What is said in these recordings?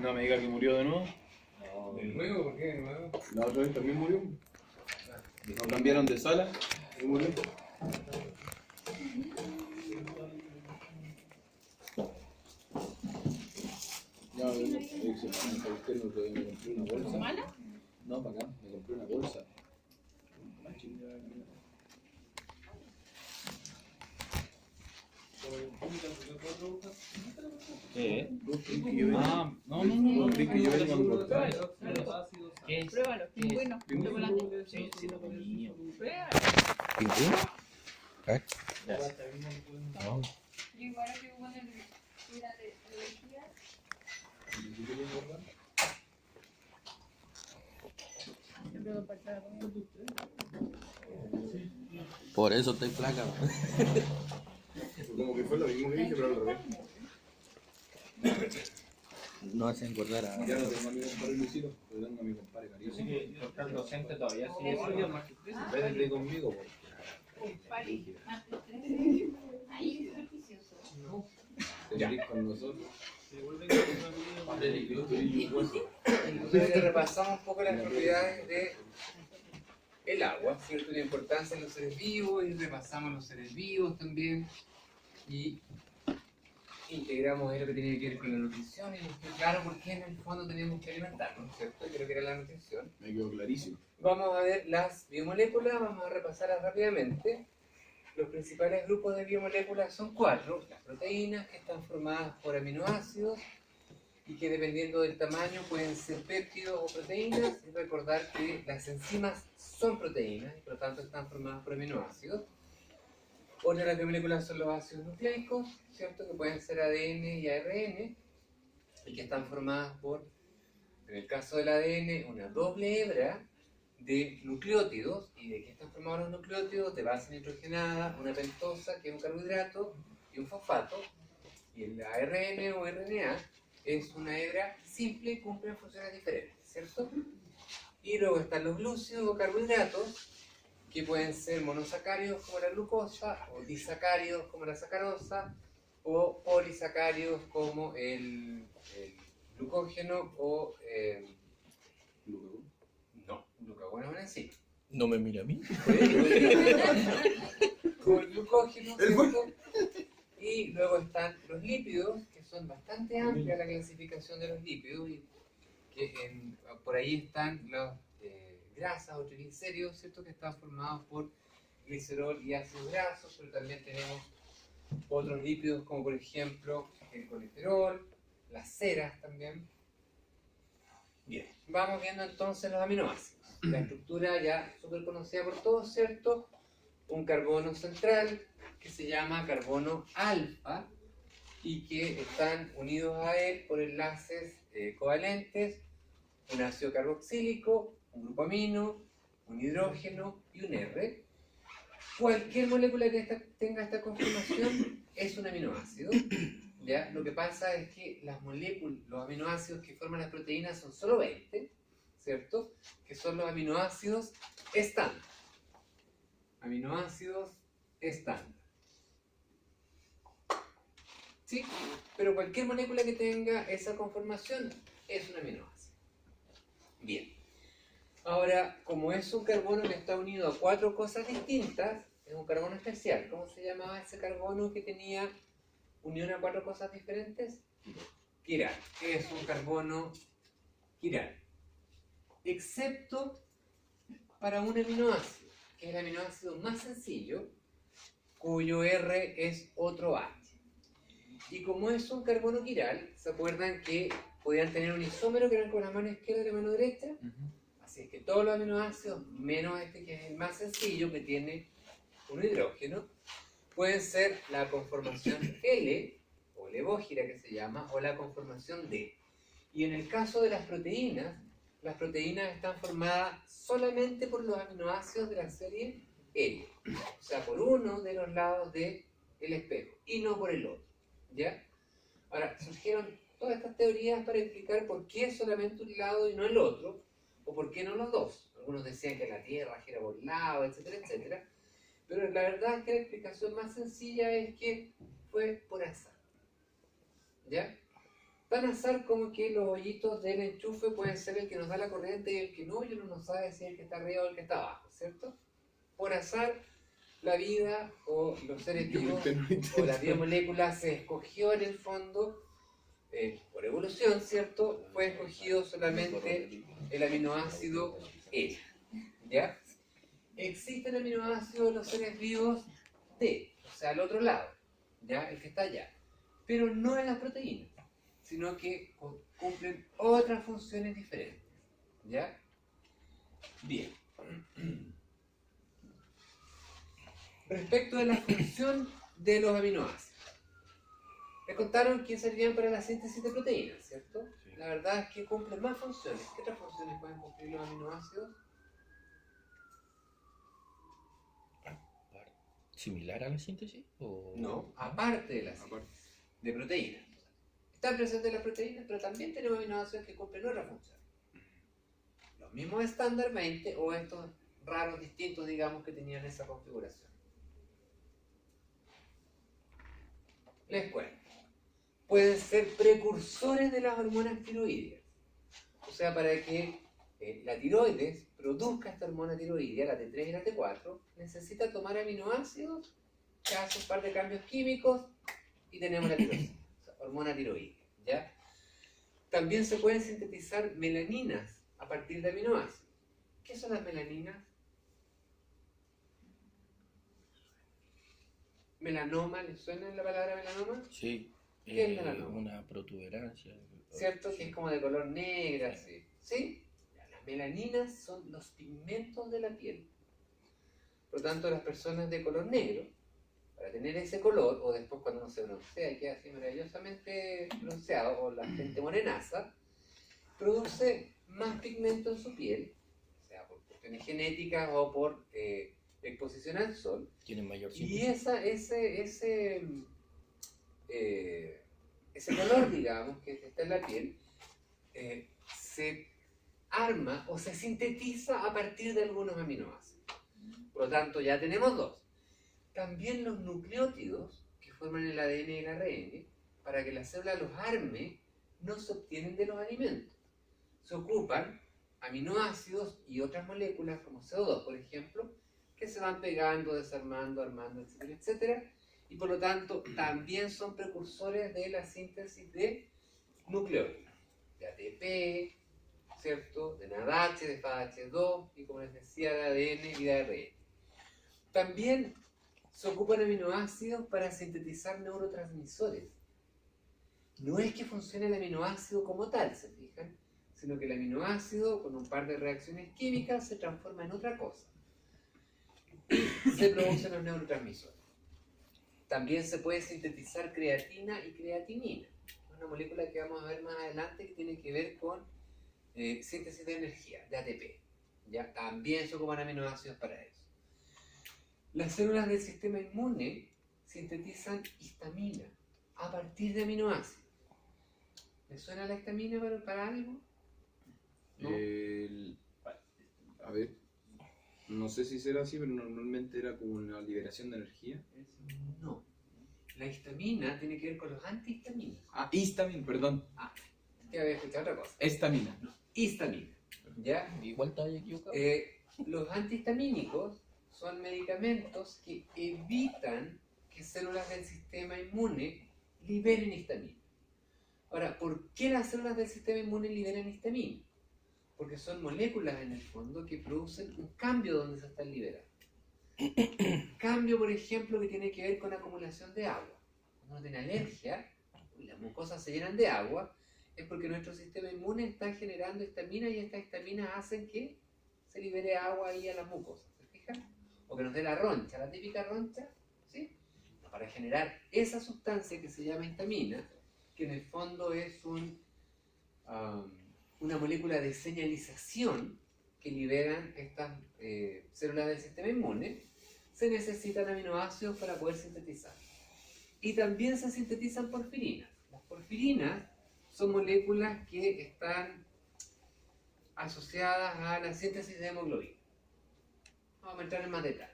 No me diga que murió de nuevo. No. ¿De nuevo? ¿Por qué de nuevo? La otra vez también murió. ¿No cambiaron de sala? ¿Y murió? Ya, usted no me compré una bolsa. ¿Mala? No, para acá, me compré una bolsa. ¿Qué? ¿Vos crees que yo vengo? No. ¿Vos crees que yo vengo a engordar? ¿Qué es? Pruébalo, pingüino, chocolate. Sí, sí, lo comí. Pruébalo. ¿Pingüino? Gracias. No. Yo igual que cuando era de elegía. Yo creo que para atrás. Por eso estoy flaca. Como que fue lo mismo que dije, pero al revés. No hace engordar a... Ya no tengo a mi compadre Luisito, pero tengo a mi compadre Así Carísimo. que el docente todavía sigue siendo. Vete conmigo, po. Pali. Ahí es delicioso. Te venís con nosotros. Entonces repasamos un poco las propiedades de el agua, ¿cierto? La importancia de los seres vivos, y repasamos los seres vivos también, y integramos lo que tiene que ver con la nutrición, y nos quedó claro por qué en el fondo tenemos que alimentarnos, ¿cierto? Creo que era la nutrición. Me quedó clarísimo. Vamos a ver las biomoléculas, vamos a repasarlas rápidamente. Los principales grupos de biomoléculas son 4. Las proteínas, que están formadas por aminoácidos y que dependiendo del tamaño pueden ser péptidos o proteínas. Y recordar que las enzimas son proteínas y por lo tanto están formadas por aminoácidos. Otra de las biomoléculas son los ácidos nucleicos, ¿cierto? Que pueden ser ADN y ARN y que están formadas por, en el caso del ADN, una doble hebra de nucleótidos. ¿Y de qué están formados los nucleótidos? De base nitrogenada, una pentosa, que es un carbohidrato, y un fosfato. Y el ARN o RNA es una hebra simple y cumple funciones diferentes, ¿cierto? Y luego están los glúcidos o carbohidratos, que pueden ser monosacáridos como la glucosa, o disacáridos como la sacarosa, o polisacáridos como el glucógeno o... no, glucagón es una enzima. No me mira a mí. Como el glucógeno, ¿cierto? Y luego están los lípidos, que son bastante amplia la clasificación de los lípidos, y que por ahí están las grasas o triglicéridos, ¿cierto? Que están formados por glicerol y ácidos grasos, pero también tenemos otros lípidos como por ejemplo el colesterol, las ceras también. Bien, vamos viendo entonces los aminoácidos. La estructura ya súper conocida por todos, ¿cierto? Un carbono central que se llama carbono alfa y que están unidos a él por enlaces covalentes, un ácido carboxílico, un grupo amino, un hidrógeno y un R. Cualquier molécula que tenga esta conformación es un aminoácido. ¿Ya? Lo que pasa es que las moléculas, los aminoácidos que forman las proteínas son solo 20, ¿cierto? Que son los aminoácidos estándar. Aminoácidos estándar. ¿Sí? Pero cualquier molécula que tenga esa conformación es un aminoácido. Bien. Ahora, como es un carbono que está unido a 4 cosas distintas, es un carbono especial. ¿Cómo se llamaba ese carbono que tenía unión a 4 cosas diferentes? Quiral. Es un carbono quiral. Excepto para un aminoácido, que es el aminoácido más sencillo, cuyo R es otro H. Y como es un carbono quiral, ¿se acuerdan que podían tener un isómero que eran con la mano izquierda y la mano derecha? Así es que todos los aminoácidos, menos este que es el más sencillo, que tiene un hidrógeno, pueden ser la conformación L, o levógira que se llama, o la conformación D. Y en el caso de las proteínas están formadas solamente por los aminoácidos de la serie L. O sea, por uno de los lados del espejo, y no por el otro. ¿Ya? Ahora, surgieron todas estas teorías para explicar por qué solamente un lado y no el otro, o por qué no los dos. Algunos decían que la Tierra gira por un lado, etcétera, etcétera. Pero la verdad es que la explicación más sencilla es que fue por azar. ¿Ya? Tan azar como que los hoyitos del enchufe pueden ser el que nos da la corriente y el que no, y uno no sabe si es el que está arriba o el que está abajo, ¿cierto? Por azar, la vida o los seres vivos o las biomoléculas se escogió en el fondo, por evolución, ¿cierto? Fue escogido solamente el aminoácido E, ¿ya? Existen aminoácidos en los seres vivos D, o sea, al otro lado, ¿ya? El que está allá, pero no en las proteínas, sino que cumplen otras funciones diferentes, ¿ya? Bien. Respecto de la función de los aminoácidos, les contaron que servían para la síntesis de proteínas, ¿cierto? La verdad es que cumplen más funciones. ¿Qué otras funciones pueden cumplir los aminoácidos? ¿Similar a la síntesis? ¿O... No, aparte de la síntesis de proteínas. Están presentes las proteínas, pero también tenemos aminoácidos que cumplen otra función. Los mismos estándar 20 o estos raros distintos, digamos, que tenían esa configuración. Les cuento. Pueden ser precursores de las hormonas tiroideas. O sea, para que la tiroides produzca esta hormona tiroidea, la T3 y la T4, necesita tomar aminoácidos que hacen un par de cambios químicos y tenemos la tiroides, o sea, hormona tiroidea, ¿ya? También se pueden sintetizar melaninas a partir de aminoácidos. ¿Qué son las melaninas? ¿Melanoma? ¿Les suena la palabra melanoma? Sí. ¿Qué es melanoma? Una protuberancia. ¿Cierto? Que es como de color negra, así. ¿Sí? Las melaninas son los pigmentos de la piel. Por lo tanto, las personas de color negro, para tener ese color, o después cuando uno se broncea y queda así maravillosamente bronceado, o la gente morenaza, produce más pigmento en su piel, o sea, por cuestiones genéticas o por exposición al sol. Tienen mayor Y síntesis. ese color, digamos, que está en la piel, se arma o se sintetiza a partir de algunos aminoácidos. Por lo tanto, ya tenemos dos. También los nucleótidos que forman el ADN y el ARN, para que la célula los arme, no se obtienen de los alimentos. Se ocupan aminoácidos y otras moléculas como CO2, por ejemplo, que se van pegando, desarmando, armando, etcétera, etcétera, y por lo tanto también son precursores de la síntesis de nucleótidos, de ATP, ¿cierto? De NADH, de FADH2 y, como les decía, de ADN y de ARN. También se ocupan aminoácidos para sintetizar neurotransmisores. No es que funcione el aminoácido como tal, ¿se fijan? Sino que el aminoácido, con un par de reacciones químicas, se transforma en otra cosa. Y se producen los neurotransmisores. También se puede sintetizar creatina y creatinina. Una molécula que vamos a ver más adelante que tiene que ver con síntesis de energía, de ATP. ¿Ya? También se ocupan aminoácidos para eso. Las células del sistema inmune sintetizan histamina a partir de aminoácidos. ¿Les suena la histamina para algo? ¿No? A ver, no sé si será así, pero normalmente era como una liberación de energía. No. La histamina tiene que ver con los antihistaminas. Ah, histamina, perdón. Ya había escuchado otra cosa. Estamina. No, histamina. ¿Ya? Igual te había equivocado. Los antihistamínicos son medicamentos que evitan que células del sistema inmune liberen histamina. Ahora, ¿por qué las células del sistema inmune liberan histamina? Porque son moléculas en el fondo que producen un cambio donde se están liberando. Cambio, por ejemplo, que tiene que ver con acumulación de agua. Cuando uno tiene alergia y las mucosas se llenan de agua, es porque nuestro sistema inmune está generando histamina y estas histaminas hacen que se libere agua ahí a las mucosas. ¿Se fijan? O que nos dé la roncha, la típica roncha, ¿sí? Para generar esa sustancia que se llama histamina, que en el fondo es una molécula de señalización que liberan estas células del sistema inmune, se necesitan aminoácidos para poder sintetizar. Y también se sintetizan porfirinas. Las porfirinas son moléculas que están asociadas a la síntesis de hemoglobina. Vamos a entrar en más detalle.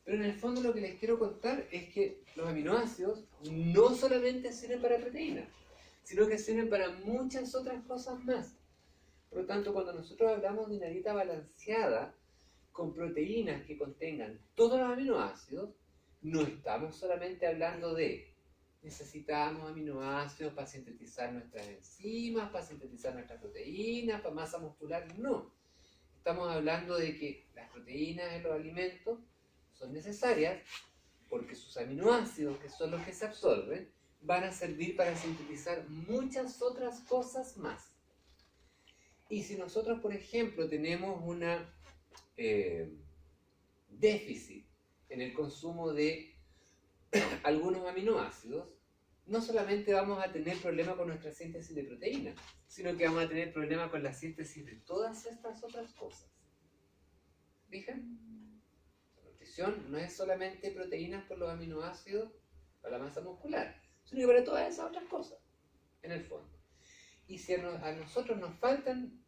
Pero en el fondo lo que les quiero contar es que los aminoácidos no solamente sirven para proteínas, sino que sirven para muchas otras cosas más. Por lo tanto, cuando nosotros hablamos de una dieta balanceada, con proteínas que contengan todos los aminoácidos, no estamos solamente hablando de necesitamos aminoácidos para sintetizar nuestras enzimas, para sintetizar nuestras proteínas, para masa muscular, no. Estamos hablando de que las proteínas en los alimentos son necesarias porque sus aminoácidos, que son los que se absorben, van a servir para sintetizar muchas otras cosas más. Y si nosotros, por ejemplo, tenemos una déficit en el consumo de algunos aminoácidos, no solamente vamos a tener problemas con nuestra síntesis de proteínas, sino que vamos a tener problemas con la síntesis de todas estas otras cosas. ¿Fijan? La nutrición no es solamente proteínas por los aminoácidos para la masa muscular, sino que para todas esas otras cosas, en el fondo. Y si a nosotros nos faltan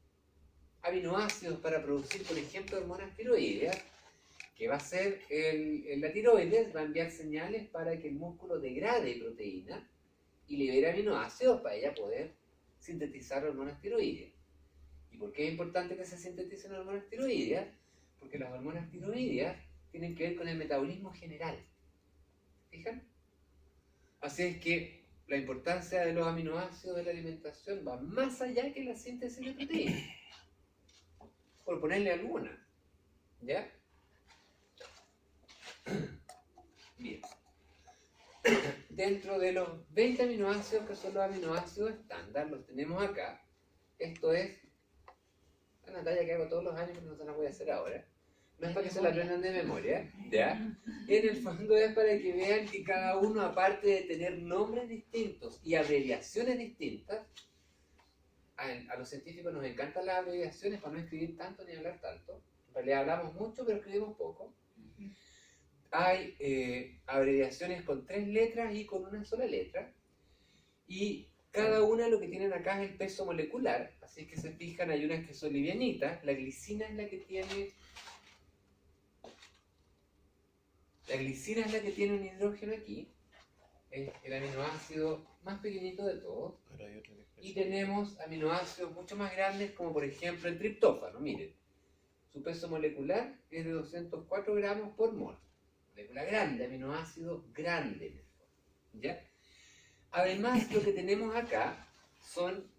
aminoácidos para producir, por ejemplo, hormonas tiroideas, que va a hacer la tiroides, va a enviar señales para que el músculo degrade proteína y libere aminoácidos para ella poder sintetizar hormonas tiroideas. ¿Y por qué es importante que se sinteticen hormonas tiroideas? Porque las hormonas tiroideas tienen que ver con el metabolismo general. ¿Fijan? Así es que la importancia de los aminoácidos de la alimentación va más allá que la síntesis de proteínas. Por ponerle alguna. ¿Ya? Bien. Dentro de los 20 aminoácidos que son los aminoácidos estándar, los tenemos acá. Esto es una talla que hago todos los años, pero no se la voy a hacer ahora. No es para que se la aprendan de memoria, ¿ya? En el fondo es para que vean que cada uno, aparte de tener nombres distintos y abreviaciones distintas, a los científicos nos encantan las abreviaciones para no escribir tanto ni hablar tanto. En realidad hablamos mucho, pero escribimos poco. Hay abreviaciones con 3 letras y con una sola letra, y cada una lo que tienen acá es el peso molecular, así que se fijan, hay unas que son livianitas. La glicina es la que tiene un hidrógeno aquí, es el aminoácido más pequeñito de todos, y tenemos aminoácidos mucho más grandes, como por ejemplo el triptófano. Miren, su peso molecular es de 204 gramos por mol. Molécula grande, aminoácido grande, ¿ya? Además, lo que tenemos acá son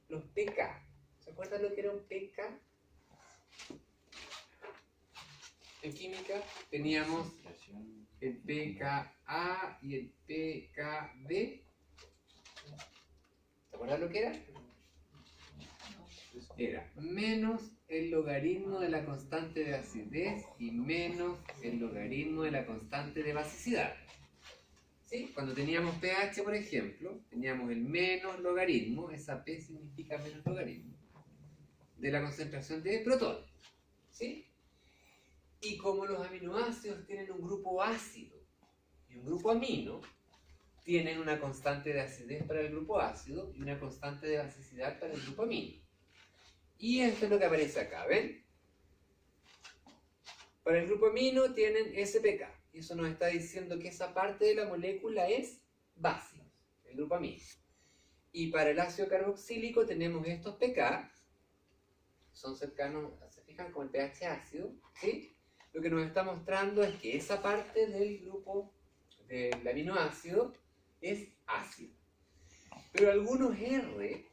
los pK. ¿Se acuerdan lo que era un pK? En química teníamos el pKa y el pKb. ¿Se acuerdan lo que era? Era menos el logaritmo de la constante de acidez y menos el logaritmo de la constante de basicidad. ¿Sí? Cuando teníamos pH, por ejemplo, teníamos el menos logaritmo, esa P significa menos logaritmo, de la concentración de protones. ¿Sí? Y como los aminoácidos tienen un grupo ácido y un grupo amino, tienen una constante de acidez para el grupo ácido y una constante de basicidad para el grupo amino. Y esto es lo que aparece acá, ¿ven? Para el grupo amino tienen SPK, y eso nos está diciendo que esa parte de la molécula es básica, el grupo amino. Y para el ácido carboxílico tenemos estos pK, son cercanos, se fijan con el pH ácido, ¿sí? Lo que nos está mostrando es que esa parte del grupo del aminoácido es ácido. Pero algunos R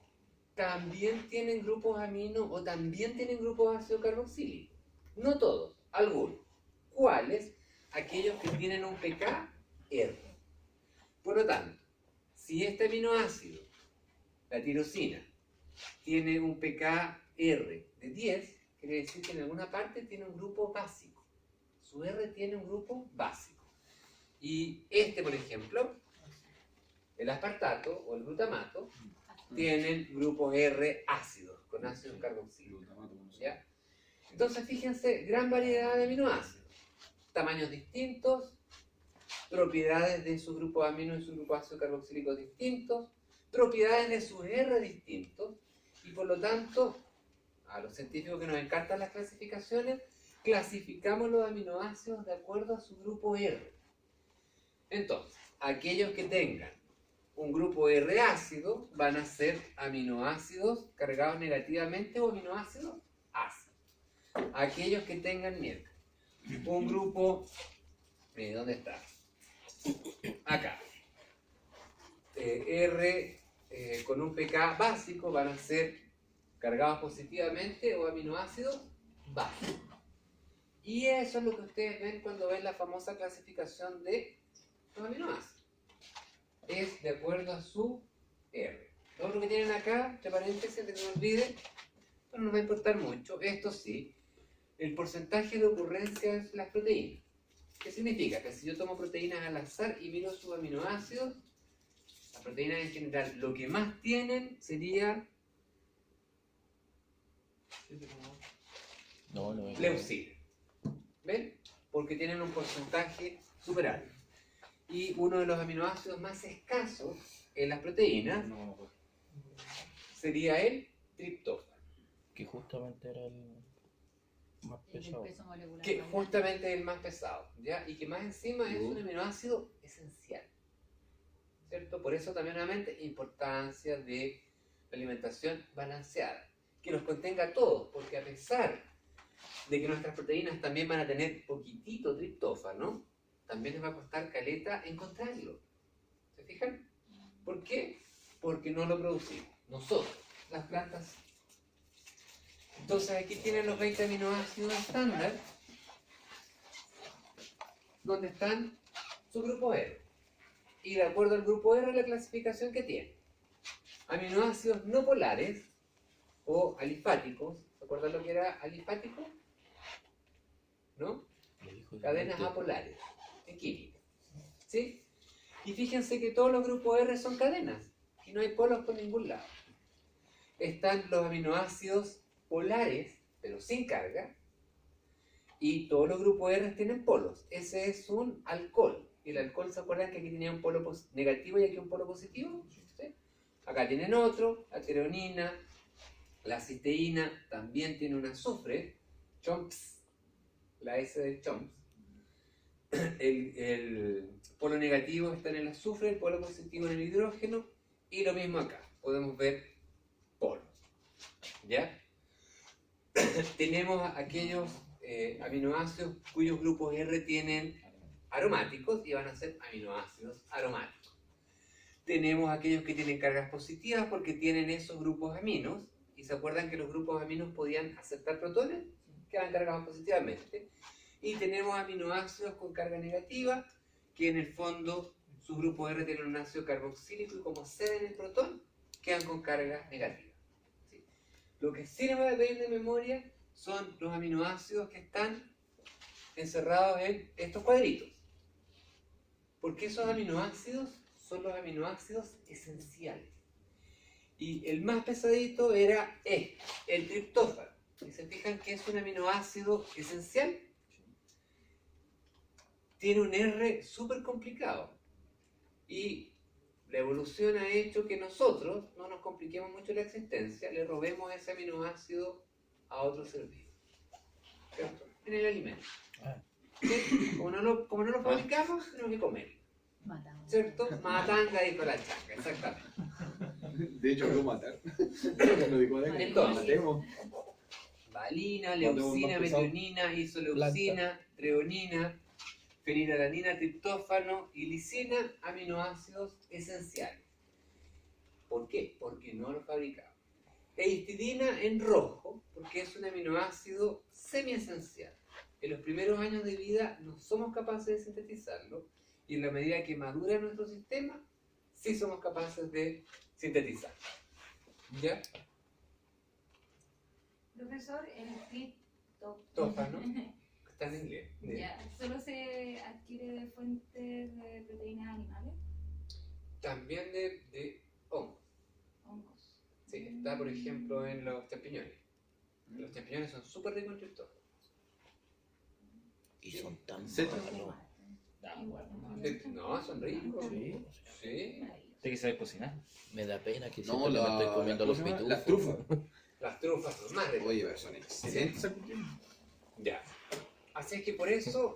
también tienen grupos amino o también tienen grupos ácido carboxílico. No todos, algunos. ¿Cuáles? Aquellos que tienen un pK R. Por lo tanto, si este aminoácido, la tirosina, tiene un pK R de 10, quiere decir que en alguna parte tiene un grupo básico. Su R tiene un grupo básico. Y este, por ejemplo, el aspartato o el glutamato, tienen grupos R ácidos, con ácido carboxílico. ¿Ya? Entonces, fíjense, gran variedad de aminoácidos. Tamaños distintos, propiedades de su grupo amino y su grupo ácido carboxílico distintos, propiedades de sus R distintos, y por lo tanto, a los científicos que nos encantan las clasificaciones, clasificamos los aminoácidos de acuerdo a su grupo R. Entonces, aquellos que tengan un grupo R ácido van a ser aminoácidos cargados negativamente o aminoácidos ácidos. Aquellos que tengan mierda. Un grupo, ¿dónde está? Acá. R con un pK básico van a ser cargados positivamente o aminoácidos básicos. Y eso es lo que ustedes ven cuando ven la famosa clasificación de los aminoácidos. Es de acuerdo a su R. Lo otro que tienen acá, entre paréntesis, antes que no olviden, no nos va a importar mucho. Esto sí, el porcentaje de ocurrencia de las proteínas. ¿Qué significa? Que si yo tomo proteínas al azar y miro sus aminoácidos, las proteínas en general, lo que más tienen sería No, no es. leucina. ¿Ven? Porque tienen un porcentaje super alto. Y uno de los aminoácidos más escasos en las proteínas sería el triptófano, Que justamente era el más El pesado. peso molecular. que más grande. justamente es el más pesado, ¿ya? Y que más encima es un aminoácido esencial, ¿cierto? Por eso también nuevamente importancia de la alimentación balanceada, que los contenga todos, porque a pesar de que nuestras proteínas también van a tener poquitito triptófano, también les va a costar caleta encontrarlo. ¿Se fijan? ¿Por qué? Porque no lo producimos nosotros, las plantas. Entonces aquí tienen los 20 aminoácidos estándar, donde están su grupo R. Y de acuerdo al grupo R, la clasificación que tiene. Aminoácidos no polares o alifáticos. ¿Se acuerdan lo que era alifático? ¿No? Lo dijo de Cadenas mente. apolares en química. ¿Sí? Y fíjense que todos los grupos R son cadenas y no hay polos por ningún lado. Están los aminoácidos polares, pero sin carga, y todos los grupos R tienen polos. Ese es un alcohol. Y el alcohol, ¿se acuerdan que aquí tenía un polo negativo y aquí un polo positivo? ¿Sí? Acá tienen otro, la tireonina, la cisteína también tiene un azufre, chomps, la S de chomps. El polo negativo está en el azufre, el polo positivo en el hidrógeno, y lo mismo acá, podemos ver polos. ¿Ya? Tenemos aquellos aminoácidos cuyos grupos R tienen aromáticos y van a ser aminoácidos aromáticos. Tenemos aquellos que tienen cargas positivas porque tienen esos grupos aminos, y se acuerdan que los grupos aminos podían aceptar protones, quedan cargados positivamente. Y tenemos aminoácidos con carga negativa, que en el fondo sus grupos R tienen un ácido carboxílico y como ceden el protón, quedan con carga negativa. ¿Sí? Lo que sí nos va a pedir de memoria son los aminoácidos que están encerrados en estos cuadritos. Porque esos aminoácidos son los aminoácidos esenciales. Y el más pesadito era este, el triptófano. ¿Y se fijan que es un aminoácido esencial? Tiene un R súper complicado. Y la evolución ha hecho que nosotros no nos compliquemos mucho la existencia, le robemos ese aminoácido a otro ser vivo. ¿Cierto? En el alimento. Ah. ¿Sí? Como no lo fabricamos, tenemos que comerlo. Matamos. ¿Cierto? Matanga dijo la changa, exactamente. De hecho, lo matar. Lo dijo de Entonces, matemos. Valina, Cuando leucina, hemos empezado. metionina, isoleucina, treonina, fenilalanina, triptófano y lisina, aminoácidos esenciales. ¿Por qué? Porque no lo fabricamos. E histidina en rojo, porque es un aminoácido semiesencial. En los primeros años de vida no somos capaces de sintetizarlo, y en la medida que madura nuestro sistema, sí somos capaces de sintetizarlo. ¿Ya? Profesor, el Triptófano. Está en inglés. Ya, ¿solo se adquiere de fuentes de proteínas animales? También de hongos. Hongos. Sí, está por ejemplo en los champiñones. Los champiñones son súper ricos en triptófano. Y son tan Zeta. malos. No, son ricos. Sí. Sí. ¿Usted que sabe cocinar? Me da pena que No, siempre me estoy comiendo los ¿cómo se llama? pitufos. Las trufas. Las trufas son más ricas. Oye, pero son excelentes. Ya. Así es que por eso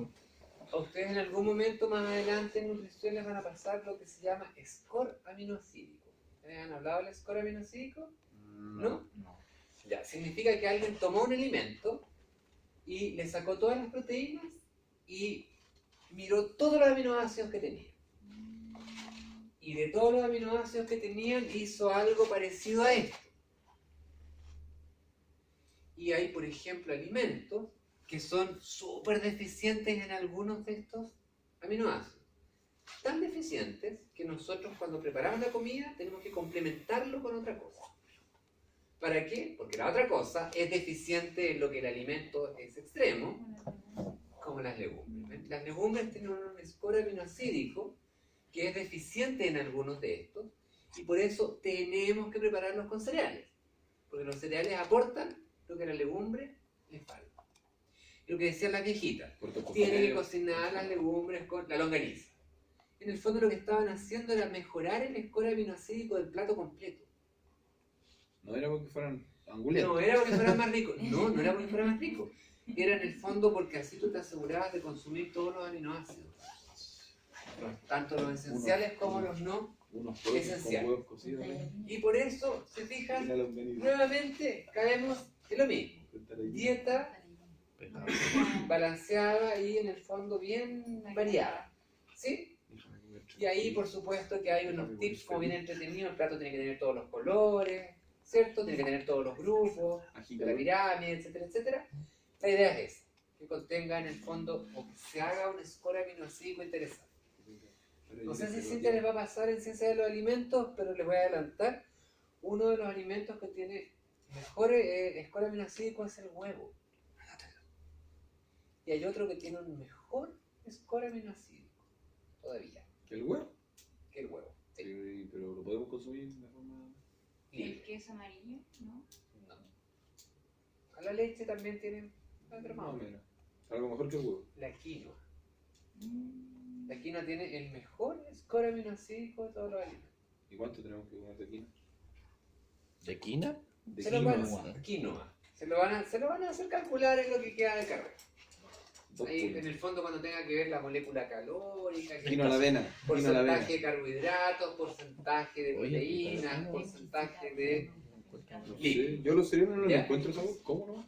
a ustedes en algún momento más adelante en nutrición les van a pasar lo que se llama score aminocídico. ¿Les han hablado del score aminocídico? ¿No? No. Ya, significa que alguien tomó un alimento y le sacó todas las proteínas y miró todos los aminoácidos que tenía. Y de todos los aminoácidos que tenían hizo algo parecido a esto. Y hay, por ejemplo, alimentos que son súper deficientes en algunos de estos aminoácidos. Tan deficientes que nosotros cuando preparamos la comida tenemos que complementarlo con otra cosa. ¿Para qué? Porque la otra cosa es deficiente en lo que el alimento es extremo, como las legumbres. Las legumbres tienen un score aminoácido que es deficiente en algunos de estos y por eso tenemos que prepararlos con cereales. Porque los cereales aportan lo que a la legumbre les falta. Y lo que decían las viejitas, tiene que cocinar las legumbres con la longaniza. En el fondo lo que estaban haciendo era mejorar el score aminoácido del plato completo. No era porque fueran anguletos. No era porque fueran más ricos. No, no era porque fueran más ricos. Era en el fondo porque así tú te asegurabas de consumir todos los aminoácidos. Tanto los esenciales como los no Unos pollos esenciales. con huevos cocidos. Y por eso, se fijan, La longaniza. nuevamente caemos en lo mismo. Dieta Pegado. balanceada y en el fondo bien variada. ¿Sí? Y ahí por supuesto que hay unos tips como bien entretenidos. El plato tiene que tener todos los colores, ¿cierto? Tiene que tener todos los grupos de la pirámide, etcétera, etcétera. La idea es esa, que contenga en el fondo o que se haga un score aminoácido interesante. No sé si Cintia les va a pasar en Ciencia de los Alimentos, pero les voy a adelantar. Uno de los alimentos que tiene mejor score aminoácido es el huevo. Y hay otro que tiene un mejor score aminoácido todavía ¿El huevo? que el huevo. Sí. Sí, pero lo podemos consumir de forma... ¿Y el Libre. queso amarillo? ¿No? No. A la leche también tiene otro más Más o o menos. menos. Algo mejor que el huevo. La quinoa. La quinoa tiene el mejor score aminoácido de todos los alimentos. ¿Y cuánto tenemos que comer de quinoa? ¿De quina? De Se lo van quinoa. a, quinoa. Se lo van a hacer calcular en lo que queda de carrera. Dos Ahí puntos. en el fondo cuando tenga que ver la molécula calórica, que Quinoa a la avena. Quinoa a la porcentaje avena. de carbohidratos, porcentaje de Oye, proteínas, ¿qué tal? porcentaje de... No sé, yo los cereales no ¿Ya? les encuentro sabor. ¿Cómo no?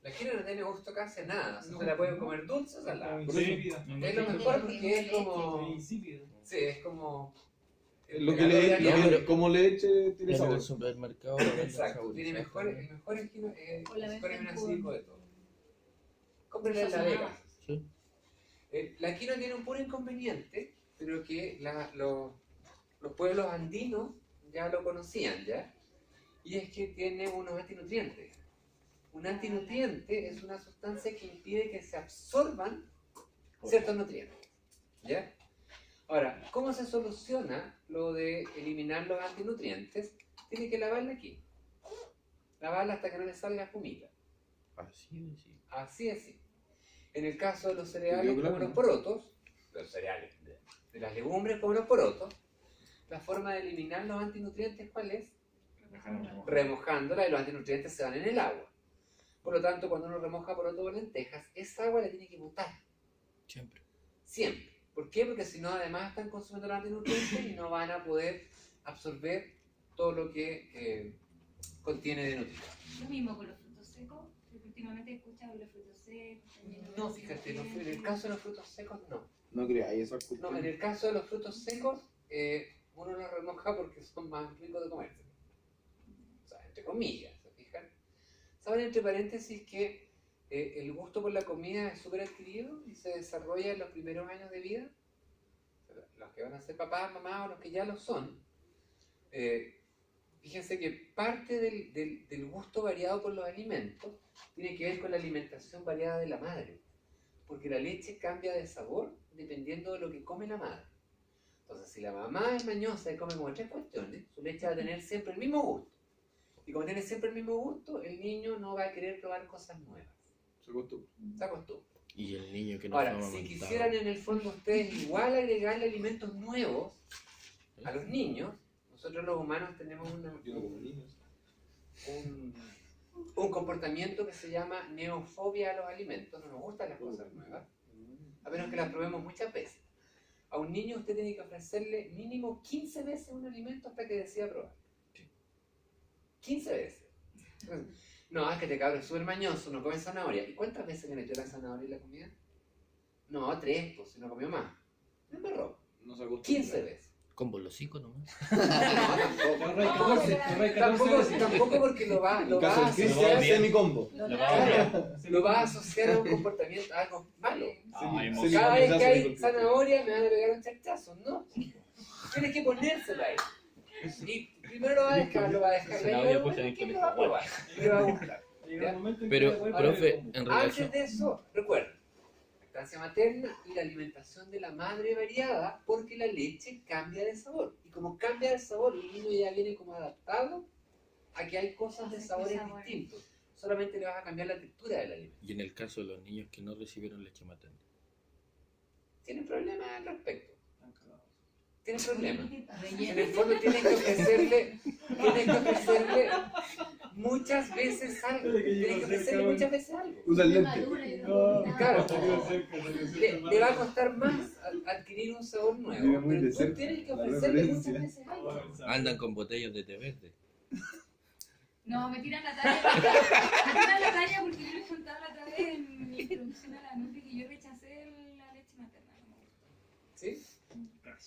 La quinoa no tiene gusto casi a nada, o sea, se la pueden comer dulce o salada. Insípida. Es lo mejor porque es como... Insípida. Sí, es como... Lo que le Calor, como leche tiene En sabor. el supermercado. venden exacto, sabor. tiene el mejor quinoa, O la score venden aminoácido con- de todo. Cómprenla en La Vega. Sí. La quinoa tiene un puro inconveniente, pero que los pueblos andinos ya lo conocían, ¿ya? Y es que tiene unos antinutrientes. Un antinutriente es una sustancia que impide que se absorban ciertos nutrientes, ¿ya? Ahora, ¿cómo se soluciona lo de eliminar los antinutrientes? Tiene que lavar la quinoa. Lavarla hasta que no le salga espumita. Así de sí. Así es. Sí. En el caso de los cereales Yo creo como que los no. porotos, los cereales, de las legumbres como los porotos, la forma de eliminar los antinutrientes, ¿cuál es? Remojándola y los antinutrientes se van en el agua. Por lo tanto, cuando uno remoja porotos o lentejas, esa agua la tiene que botar, Siempre. siempre. ¿Por qué? Porque si no, además están consumiendo los antinutrientes y no van a poder absorber todo lo que contiene de nutrientes. Lo mismo con los frutos secos, porque últimamente he escuchado los frutos secos. también los No, frutos fíjate, en el secos. caso de los frutos secos, no. No creáis esa No, en cuestión. el caso de los frutos secos, uno los remoja porque son más ricos de comerse. O sea, entre comillas, ¿se fijan? Saben, entre paréntesis, que el gusto por la comida es súper adquirido y se desarrolla en los primeros años de vida. Los que van a ser papás, mamás o los que ya lo son. Fíjense que parte del gusto variado por los alimentos tiene que ver con la alimentación variada de la madre. Porque la leche cambia de sabor dependiendo de lo que come la madre. Entonces, si la mamá es mañosa y come como tres cuestiones, su leche va a tener siempre el mismo gusto. Y como tiene siempre el mismo gusto, el niño no va a querer probar cosas nuevas. Se acostumbra. Se acostumbra. Y el niño que no Ahora, fue si amamantado. quisieran en el fondo ustedes igual agregarle alimentos nuevos a los niños, nosotros los humanos tenemos Yo no como niños. un comportamiento que se llama neofobia a los alimentos, no nos gustan las cosas nuevas. a menos que las probemos muchas veces. A un niño usted tiene que ofrecerle mínimo 15 veces un alimento hasta que decida probar. 15 veces. No, es que te cabrón, es súper mañoso, no come zanahoria. ¿Y cuántas veces le metió la zanahoria en la comida? No, 3, pues, si no comió más. Me embarró. No se acostumbra. 15 veces. Con bolosico nomás. Tampoco porque lo va En caso a del Chris se asociar, hace mi combo. lo va a asociar a un comportamiento, a algo malo. Ay, Sí, Cada vez que sí, hay sí. zanahoria me van a pegar un chachazo, ¿no? Tienes que ponérsela ahí. Y primero lo va a dejar, lo va a dejar. Zanahoria, Luego, pues, en el ¿quién colegio. lo va a probar? Le va a gustar. Pero, profe, en Antes relación... de eso, recuerda, lactancia materna y la alimentación de la madre variada, porque la leche cambia de sabor. Y como cambia de sabor, el niño ya viene como adaptado a que hay cosas de sabores distintos. Solamente le vas a cambiar la textura del alimento. Y en el caso de los niños que no recibieron leche materna. Tienen problemas al respecto. Tienen problemas. En el fondo tienes que ofrecerle muchas veces algo. Tienes que ofrecerle muchas veces algo. Usa el lente. Claro, le va a costar más adquirir un sabor Mira nuevo, muy de pero tú cerca tienes que la ofrecerle referencia. muchas veces algo. Andan con botellas de té verde. No, me tiran la talla. Me tiran la talla porque yo les contaba la otra vez en mi introducción a la Nutri que yo rechacé la leche materna. No me gusta. ¿Sí?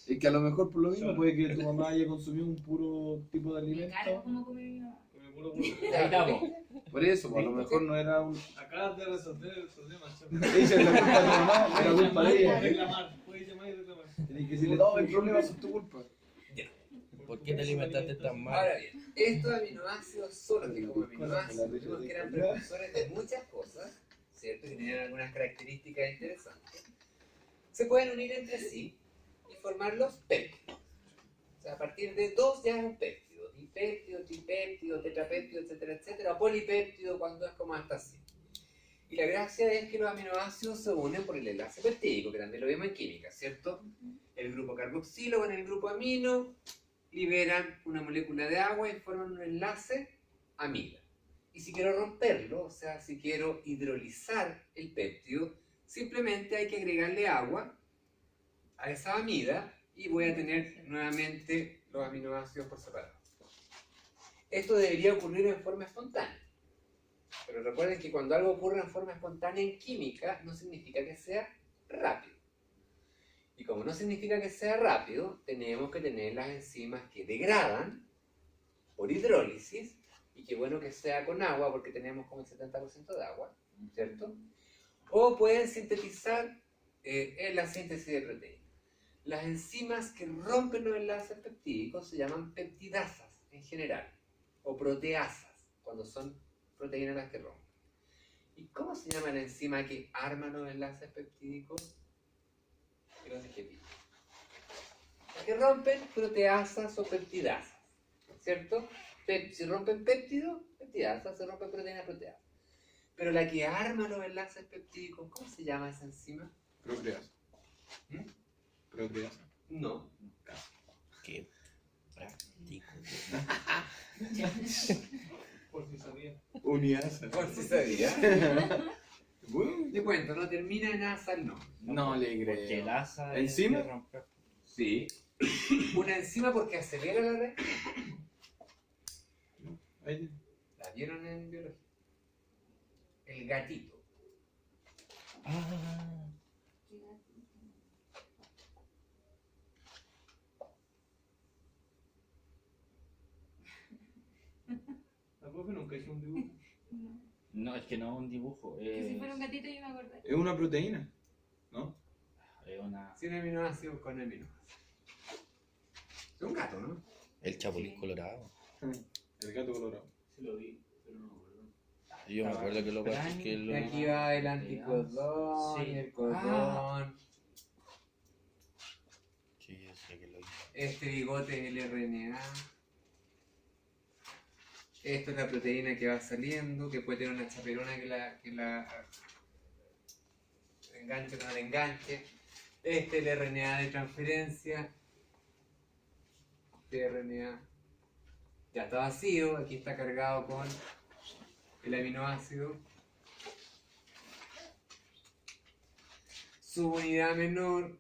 Es que a lo mejor por lo mismo puede que tu mamá haya consumido un puro tipo de Me cargo alimento. como come mi mamá. Ahí estamos. Por eso, pues, a lo mejor no era un. Acabas de resolver el problema, chef. Ella es la culpa de tu mamá, era culpa de ella. Reclamar, puedes llamar y reclamar. Tienes que decirle, no, el problema es tu culpa. ¿Por qué te alimentaste tan mal? Ahora bien, estos aminoácidos solo que como aminoácidos, vimos que eran precursores de muchas cosas, ¿cierto? Que tenían algunas características interesantes. Se pueden unir entre sí y formar los péptidos. O sea, a partir de 2 ya es un péptido. Dipéptido, tripéptido, tetrapéptido, etcétera, etcétera. O polipéptido cuando es como hasta así. Y la gracia es que los aminoácidos se unen por el enlace peptídico, que también lo vimos en química, ¿cierto? El grupo carboxilo con el grupo amino liberan una molécula de agua y forman un enlace amida. Y si quiero romperlo, o sea, si quiero hidrolizar el péptido, simplemente hay que agregarle agua a esa amida y voy a tener nuevamente los aminoácidos por separado. Esto debería ocurrir en forma espontánea. Pero recuerden que cuando algo ocurre en forma espontánea en química, no significa que sea rápido. Y como no significa que sea rápido, tenemos que tener las enzimas que degradan por hidrólisis, y qué bueno que sea con agua, porque tenemos como el 70% de agua, ¿cierto? O pueden sintetizar en la síntesis de proteínas. Las enzimas que rompen los enlaces peptídicos se llaman peptidasas en general, o proteasas, cuando son proteínas las que rompen. ¿Y cómo se llama la enzima que arma los enlaces peptídicos? Que los dejé bien. Las que rompen proteasas o peptidasas, ¿cierto? Si rompen péptidos, peptidasas, se rompen proteínas, proteasas. Pero la que arma los enlaces peptídicos, ¿cómo se llama esa enzima? Procreas. ¿Mm? Procreas. No. Qué práctico. Por si sabía. Uniasa. Por si sabía. Bueno, Te cuento, no termina en asa el no. no le Porque creo. el asa ¿Encima? es de romper. Sí. Una enzima porque acelera la red. Ahí. ¿La vieron en biología? El gatito. Ah, La profe nunca hizo un dibujo. No. No, es que no es un dibujo. Que si fuera un gatito yo me acordé. Es una proteína, ¿no? Es una. Sin aminoácidos con aminoácidos. Es un gato, ¿no? el chapulín colorado. El gato colorado. Sí lo vi, pero no me acuerdo. Yo me acuerdo que lo pasé que Y lo... aquí va el anticodón, Sí. y el codón. Sí, yo sé que lo hice. Este bigote es el RNA. Esto es la proteína que va saliendo, que puede tener una chaperona que la enganche con el enganche. Este es el RNA de transferencia. Este RNA ya está vacío, aquí está cargado con el aminoácido. subunidad menor,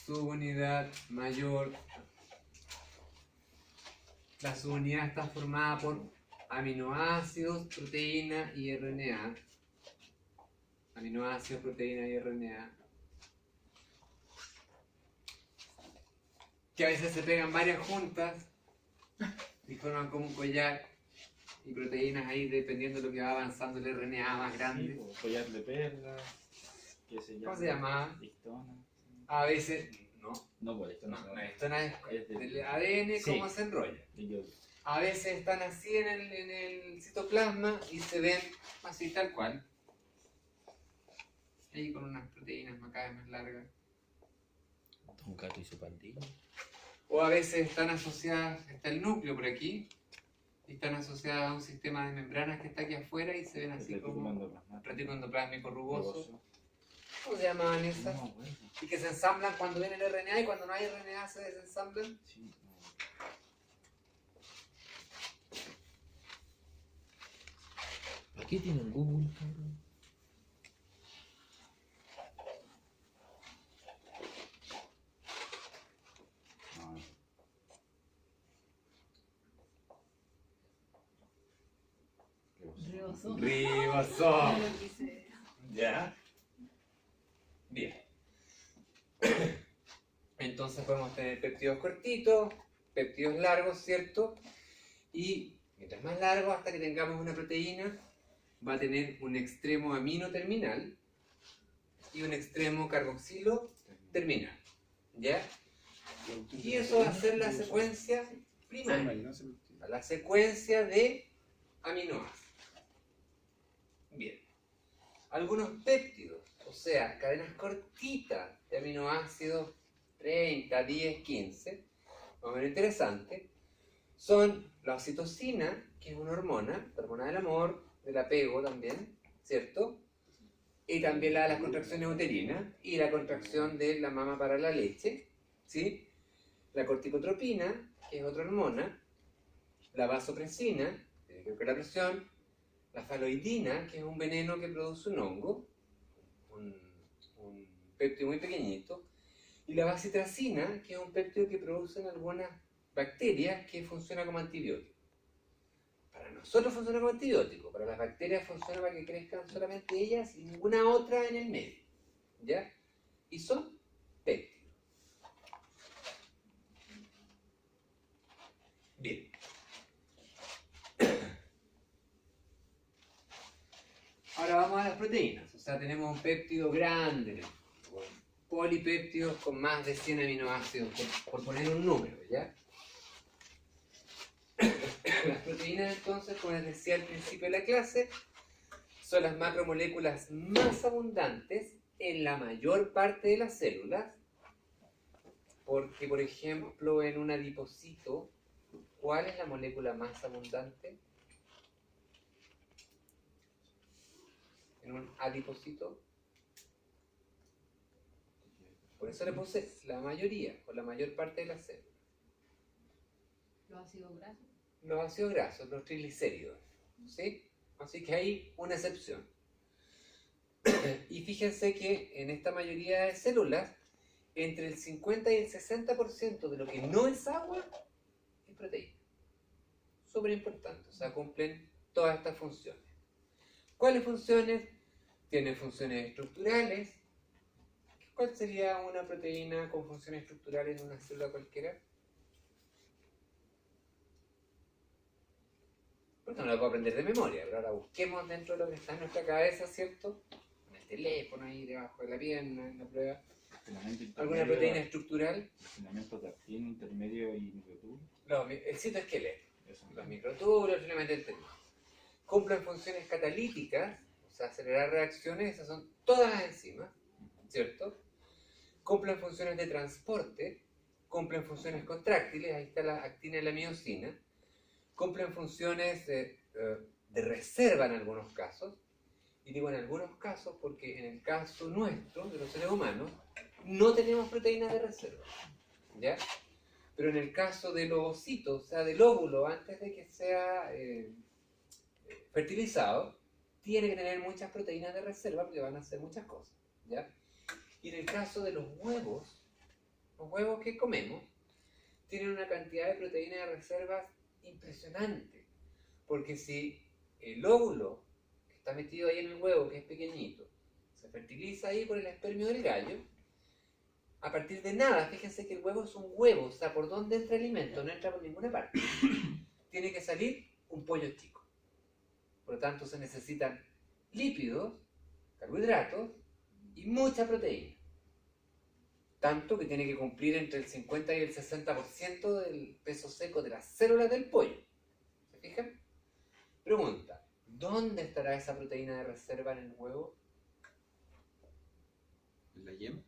subunidad mayor. La subunidad está formada por aminoácidos, proteína y RNA. Aminoácidos, proteína y RNA. Que a veces se pegan varias juntas y forman como un collar. Y proteínas ahí dependiendo de lo que va avanzando el RNA más grande. Sí, pues, collar de perlas, qué sé yo. ¿Cómo se llama? Histona. A veces, no, No, pues esto no. esto no es Es del ADN, Sí. cómo se enrolla. de yo. A veces están así en el citoplasma y se ven así tal cual. Ahí con unas proteínas cada vez más largas. Don Gato y su pandilla. O a veces están asociadas, está el núcleo por aquí, y están asociadas a un sistema de membranas que está aquí afuera y se ven así como reticulo endoplásmico rugoso. ¿Cómo se llamaban esas? No, bueno. Y que se ensamblan cuando viene el RNA y cuando no hay RNA se desensamblan. Sí, no. ¿Para qué tienen Google, cabrón? No. Ribosoma. Ribosoma. No lo quise. ¿Ya? Bien. Entonces podemos tener péptidos cortitos, péptidos largos, ¿cierto? Y mientras más largo, hasta que tengamos una proteína, va a tener un extremo amino terminal y un extremo carboxilo terminal. ¿Ya? Y eso va a ser la secuencia primaria, la secuencia de aminoácidos. Bien. Algunos péptidos, o sea, cadenas cortitas de aminoácidos, 30, 10, 15, más o menos interesante, son la oxitocina, que es una hormona, la hormona del amor, del apego también, ¿cierto? Y también la de las contracciones uterinas y la contracción de la mama para la leche, ¿sí? La corticotropina, que es otra hormona, la vasopresina, tiene que ver con la presión, la faloidina, que es un veneno que produce un hongo, un péptido muy pequeñito, y la bacitracina, que es un péptido que producen algunas bacterias que funciona como antibiótico. Para nosotros funciona como antibiótico, para las bacterias funciona para que crezcan solamente ellas y ninguna otra en el medio. ¿Ya? Y son péptidos. Bien. Ahora vamos a las proteínas. O sea, tenemos un péptido grande, con polipéptidos con más de 100 aminoácidos, por poner un número, ¿ya? Las proteínas, entonces, como les decía al principio de la clase, son las macromoléculas más abundantes en la mayor parte de las células, porque, por ejemplo, en un adipocito, ¿cuál es la molécula más abundante? En un adipocito. Por eso le puse la mayoría, o la mayor parte de las células. Los ácidos grasos. Los ácidos grasos, los triglicéridos, ¿sí? Así que hay una excepción. Y fíjense que en esta mayoría de células, entre el 50 y el 60% de lo que no es agua es proteína. Súper importante, o sea, cumplen todas estas funciones. ¿Cuáles funciones? Tienen funciones estructurales. ¿Cuál sería una proteína con funciones estructurales en una célula cualquiera? Porque no la puedo aprender de memoria, pero ahora busquemos dentro de lo que está en nuestra cabeza, ¿cierto? En el teléfono, ahí debajo de la pierna, en la prueba. ¿Alguna proteína estructural? Filamento actín, intermedio y microtúbulo. No, el citoesqueleto. Eso. Los microtúbulos, el filamento interno. Cumplen funciones catalíticas, o sea, acelerar reacciones, esas son todas las enzimas, ¿cierto? Cumplen funciones de transporte, cumplen funciones contráctiles, ahí está la actina y la miosina. Cumplen funciones de reserva en algunos casos, y digo en algunos casos porque en el caso nuestro, de los seres humanos, no tenemos proteínas de reserva, ¿ya? Pero en el caso del ovocito, o sea, del óvulo, antes de que sea fertilizado, tiene que tener muchas proteínas de reserva porque van a hacer muchas cosas, ¿ya? Y en el caso de los huevos que comemos tienen una cantidad de proteínas de reserva impresionante, porque si el óvulo que está metido ahí en el huevo, que es pequeñito, se fertiliza ahí por el espermio del gallo, a partir de nada, fíjense que el huevo es un huevo, o sea, por donde entra el alimento, no entra por ninguna parte. Tiene que salir un pollo chico. Por lo tanto, se necesitan lípidos, carbohidratos y mucha proteína. Tanto que tiene que cumplir entre el 50 y el 60% del peso seco de las células del pollo. ¿Se fijan? Pregunta, ¿dónde estará esa proteína de reserva en el huevo? ¿En la yema?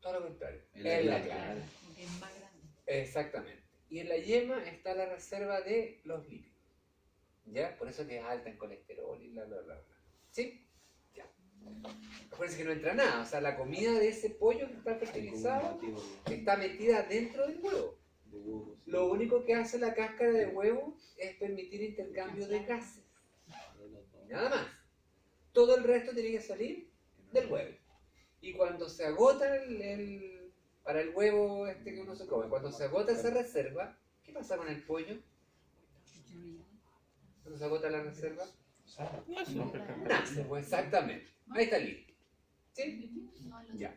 Todo lo contrario. En la En la clara. clara. Porque es más grande. Exactamente. Y en la yema está la reserva de los lípidos. ¿Ya? Por eso que es alta en colesterol y bla, bla, bla, bla. ¿Sí? Ya. Acuérdense que no entra nada. O sea, la comida de ese pollo que está Hay como un fertilizado batido está metida dentro del huevo. de huevos. Lo único que hace la cáscara de huevo es permitir intercambio de gases. Nada más. Todo el resto tiene que salir del huevo. Y cuando se agota para el huevo este que uno se come, cuando se agota esa reserva, ¿qué pasa con el pollo? Cuando se agota la reserva, nace, pues exactamente. Ahí está listo. ¿Sí? Ya.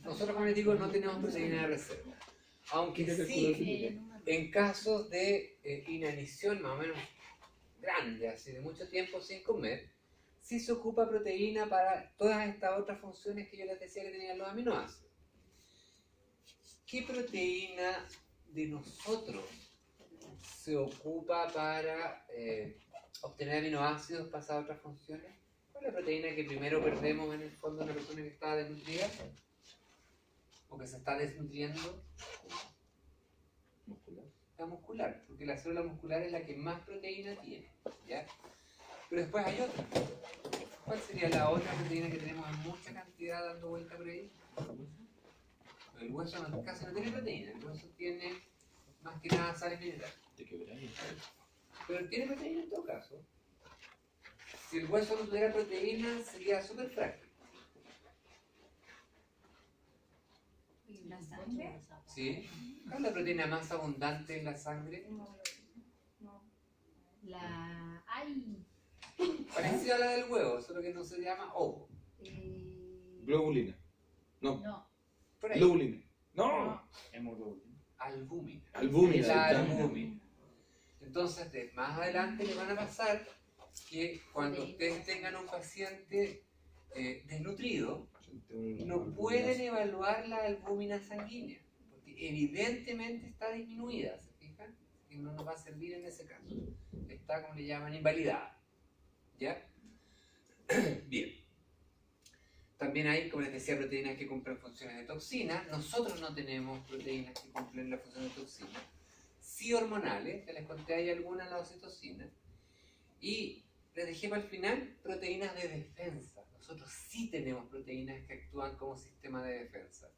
Nosotros, como les digo, no tenemos proteína de reserva. Aunque sí, en casos de inanición más o menos grande, así de mucho tiempo sin comer, sí se ocupa proteína para todas estas otras funciones que yo les decía que tenían los aminoácidos. ¿Qué proteína de nosotros se ocupa para obtener aminoácidos para otras funciones? ¿Cuál es la proteína que primero perdemos en el fondo de una persona que está desnutrida? ¿O que se está desnutriendo? Muscular. La muscular, porque la célula muscular es la que más proteína tiene, ¿ya? Pero después hay otra. ¿Cuál sería la otra proteína que tenemos en mucha cantidad dando vuelta por ahí? El hueso casi no tiene proteína, el hueso tiene más que nada sales minerales. Te quebráis. Pero tiene proteína en todo caso. Si el hueso no tuviera proteína, sería súper frágil. ¿La sangre? ¿Sí? ¿Cuál es la proteína más abundante en la sangre? La... ¡Ay! Parecida a la del huevo, solo que no se llama ovo. Globulina. No, No. Por ahí. globulina. No. Hemoglobina. Albúmina. Albúmina. La ahí está. albúmina. Entonces, más adelante le van a pasar que cuando ustedes tengan un paciente desnutrido, no pueden evaluar la albúmina sanguínea, porque evidentemente está disminuida, ¿se fijan? Y no nos va a servir en ese caso. Está, como le llaman, invalidada. ¿Ya? Bien. También hay, como les decía, proteínas que cumplen funciones de toxina. Nosotros no tenemos proteínas que cumplen la función de toxina. Sí hormonales, que les conté hay algunas, la oxitocina. Y les dejé para el final proteínas de defensa. Nosotros sí tenemos proteínas que actúan como sistema de defensa.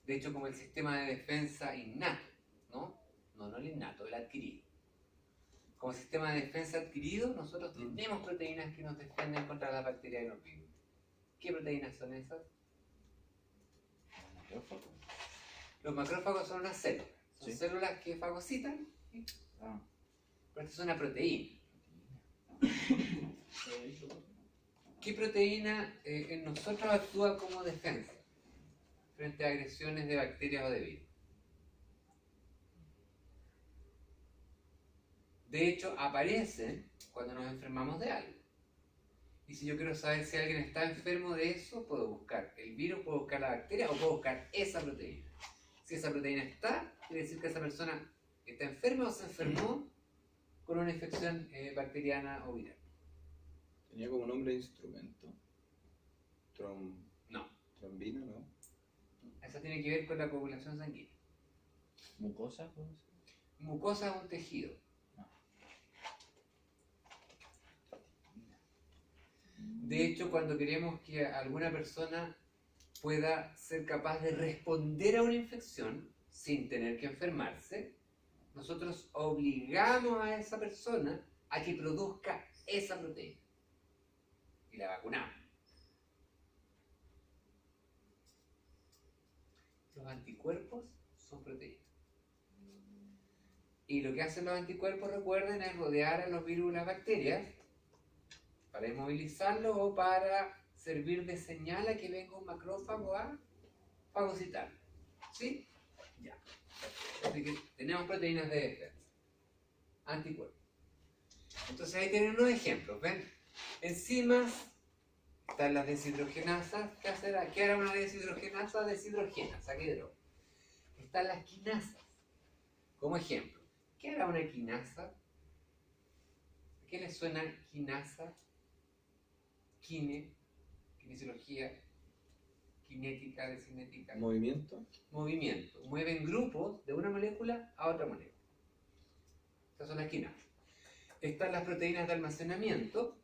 De hecho, como el sistema de defensa innato, ¿no? No el innato, el adquirido. Como sistema de defensa adquirido, nosotros tenemos proteínas que nos defienden contra las bacterias y los virus. ¿Qué proteínas son esas? Los macrófagos son unas células. Son Sí. células que fagocitan, ¿sí? Ah. Pero esta es una proteína. ¿Qué proteína en nosotros actúa como defensa frente a agresiones de bacterias o de virus? De hecho, aparecen cuando nos enfermamos de algo. Y si yo quiero saber si alguien está enfermo de eso, puedo buscar el virus, puedo buscar la bacteria o puedo buscar esa proteína. Si esa proteína está, quiere decir que esa persona está enferma o se enfermó con una infección bacteriana o viral. Tenía como nombre de instrumento. No. Trombina, ¿no? Eso tiene que ver con la coagulación sanguínea. Mucosa, ¿cómo se llama? Mucosa es un tejido. De hecho, cuando queremos que alguna persona pueda ser capaz de responder a una infección sin tener que enfermarse, nosotros obligamos a esa persona a que produzca esa proteína. Y la vacunamos. Los anticuerpos son proteínas. Y lo que hacen los anticuerpos, recuerden, es rodear a los virus y las bacterias para inmovilizarlos o para servir de señal a que venga un macrófago a fagocitar. ¿Sí? Ya. Así que tenemos proteínas de defensa. Anticuerpos. Entonces ahí tienen unos ejemplos, ¿ven? Enzimas, están las deshidrogenasas. ¿Qué era una deshidrogenasa? Deshidrogena, saque hidrógeno. Están las quinasas. Como ejemplo, ¿qué era una quinasa? ¿A qué les suena quinasa? Kinesiología, cinética, de cinética. Movimiento. Movimiento. Mueven grupos de una molécula a otra molécula. Estas son las quinasas. Están las proteínas de almacenamiento,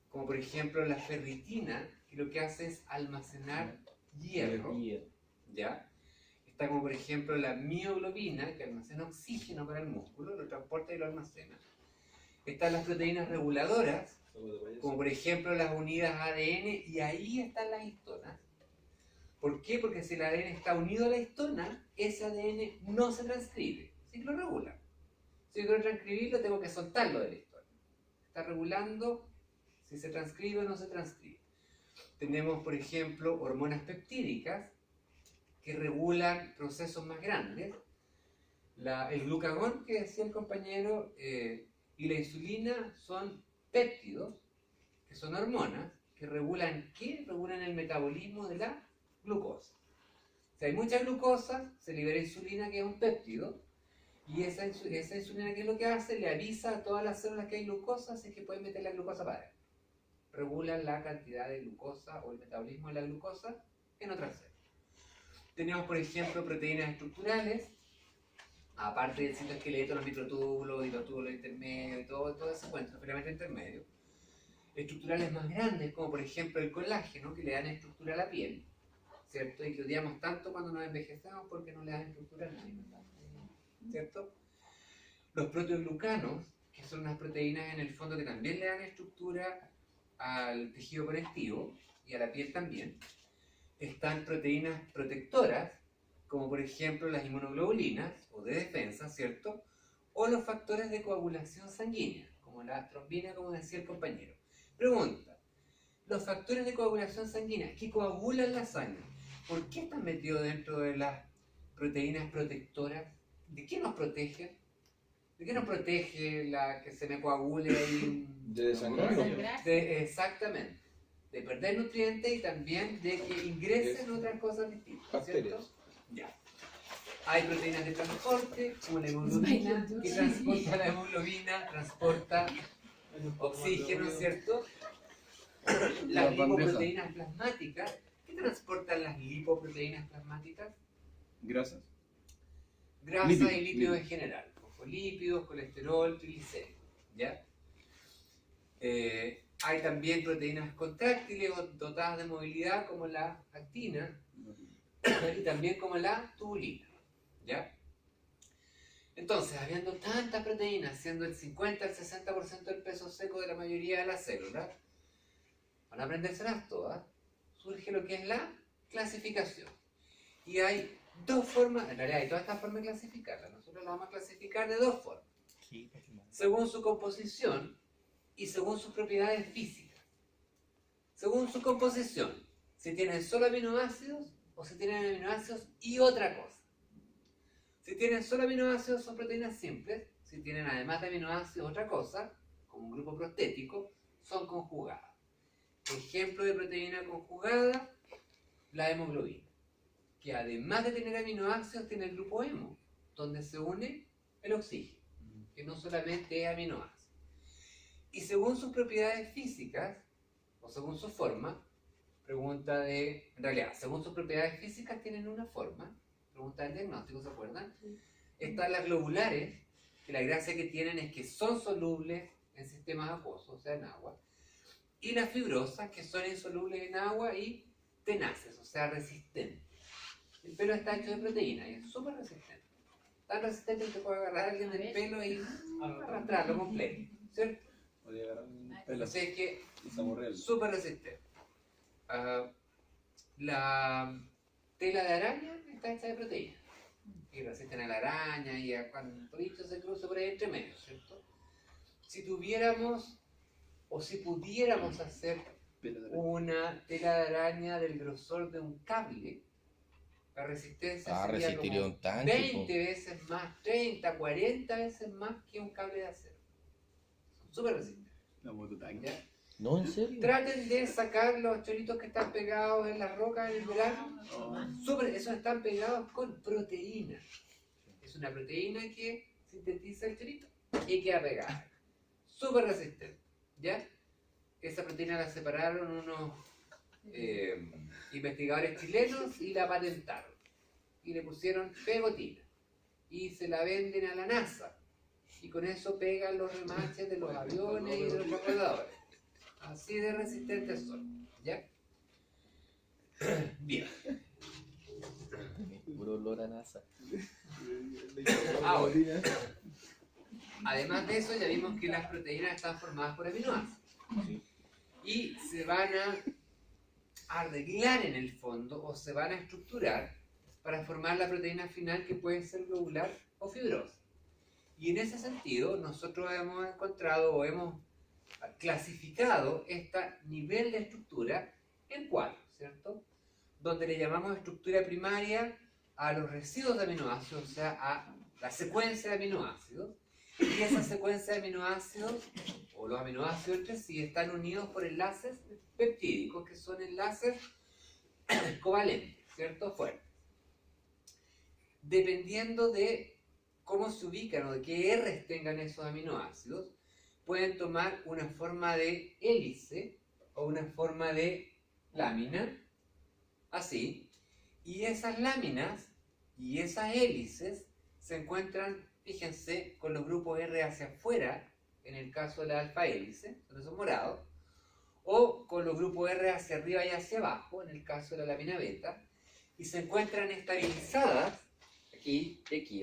como por ejemplo la ferritina, que lo que hace es almacenar hierro. ¿Ya? Está como por ejemplo la mioglobina, que almacena oxígeno para el músculo, lo transporta y lo almacena. Están las proteínas reguladoras, como por ejemplo las unidas a ADN, y ahí están las histonas. ¿Por qué? Porque si el ADN está unido a la histona, ese ADN no se transcribe, así que lo regula. Si yo quiero transcribirlo, tengo que soltarlo de la histona. Está regulando si se transcribe o no se transcribe. Tenemos, por ejemplo, hormonas peptídicas que regulan procesos más grandes. El glucagón, que decía el compañero, y la insulina son péptidos, que son hormonas, que regulan ¿qué? Regulan el metabolismo de la glucosa. Si hay mucha glucosa, se libera insulina, que es un péptido, y esa insulina, ¿qué es lo que hace? Le avisa a todas las células que hay glucosa, así que pueden meter la glucosa para adentro. Regulan la cantidad de glucosa o el metabolismo de la glucosa en otras células. Tenemos, por ejemplo, proteínas estructurales, aparte del citoesqueleto, los microtúbulos y los túbulos intermedios y todo ese cuento, filamento intermedio. Estructurales más grandes, como por ejemplo el colágeno, que le dan estructura a la piel, ¿cierto? Y que odiamos tanto cuando nos envejecemos porque no le dan estructura a nadie, ¿cierto? Los proteoglucanos, que son unas proteínas en el fondo que también le dan estructura al tejido conectivo y a la piel también. Están proteínas protectoras, como por ejemplo las inmunoglobulinas, o de defensa, ¿cierto? O los factores de coagulación sanguínea, como la trombina, como decía el compañero. Pregunta, los factores de coagulación sanguínea que coagulan la sangre, ¿por qué están metidos dentro de las proteínas protectoras? ¿De qué nos protegen? ¿De qué nos protege la que se me coagule ahí? De desangrar. Exactamente. De perder nutrientes y también de que ingresen otras cosas distintas, ¿cierto? Bacterias. Ya. Hay proteínas de transporte, como la hemoglobina, que transporta la hemoglobina, transporta oxígeno, ¿cierto? Las lipoproteínas plasmáticas. ¿Qué transportan las lipoproteínas plasmáticas? Grasas. Grasa Lípidos, y lípidos en general. Fosfolípidos, colesterol, triglicéridos. ¿Ya? Hay también proteínas contráctiles o dotadas de movilidad, como la actina y también como la tubulina. ¿Ya? Entonces, habiendo tantas proteínas, siendo el 50 al 60% del peso seco de la mayoría de las células, van a aprendérselas todas, surge lo que es la clasificación. Y hay dos formas, en realidad hay todas estas formas de clasificarlas. Nosotros las vamos a clasificar de dos formas. Según su composición y según sus propiedades físicas. Según su composición, si tienen solo aminoácidos o si tienen aminoácidos y otra cosa. Si tienen solo aminoácidos son proteínas simples, si tienen además de aminoácidos otra cosa, como un grupo prostético, son conjugadas. Ejemplo de proteína conjugada, la hemoglobina, que además de tener aminoácidos tiene el grupo hemo, donde se une el oxígeno, que no solamente es aminoácido. Y según sus propiedades físicas, o según su forma, en realidad, según sus propiedades físicas tienen una forma, pregunta del diagnóstico, ¿se acuerdan? Sí. Están las globulares, que la gracia que tienen es que son solubles en sistemas acuosos, o sea, en agua, y las fibrosas, que son insolubles en agua y tenaces, o sea, resistentes. El pelo está hecho de proteína y es súper resistente. Tan resistente que te puede agarrar a alguien del pelo y arrastrarlo completo, ¿cierto? Entonces que Sabor real. súper resistente. La tela de araña está hecha de proteína. Y resisten a la araña y a cuando bicho se cruce por ahí entre medio, ¿cierto? Si tuviéramos o si pudiéramos hacer una tela de araña del grosor de un cable, la resistencia sería resistiría como un tanque, 20 veces más, 30, 40 veces más que un cable de acero. Son súper resistentes. La mototanque. ¿Ya? No, en serio. Traten de sacar los choritos que están pegados en las rocas en el verano. Esos están pegados con proteína. Es una proteína que sintetiza el chorito y queda pegada. Súper resistente. ¿Ya? Esa proteína la separaron unos investigadores chilenos y la patentaron. Y le pusieron pegotina. Y se la venden a la NASA. Y con eso pegan los remaches de los aviones y de los transbordadores. Así de resistentes son. ¿Ya? Bien. Puro olor a NASA. Ahora, además de eso, ya vimos que las proteínas están formadas por aminoácidos. Y se van a arreglar en el fondo o se van a estructurar para formar la proteína final que puede ser globular o fibrosa. Y en ese sentido, nosotros hemos encontrado o hemos clasificado este nivel de estructura en 4, ¿cierto? Donde le llamamos estructura primaria a los residuos de aminoácidos, o sea, a la secuencia de aminoácidos. Y esa secuencia de aminoácidos, o los aminoácidos entre sí, están unidos por enlaces peptídicos, que son enlaces covalentes, ¿cierto? Fuertes. Dependiendo de cómo se ubican o de qué R's tengan esos aminoácidos, pueden tomar una forma de hélice o una forma de lámina, así, y esas láminas y esas hélices se encuentran, fíjense, con los grupos R hacia afuera, en el caso de la alfa hélice, son esos morados, o con los grupos R hacia arriba y hacia abajo, en el caso de la lámina beta, y se encuentran estabilizadas aquí y aquí, o sea,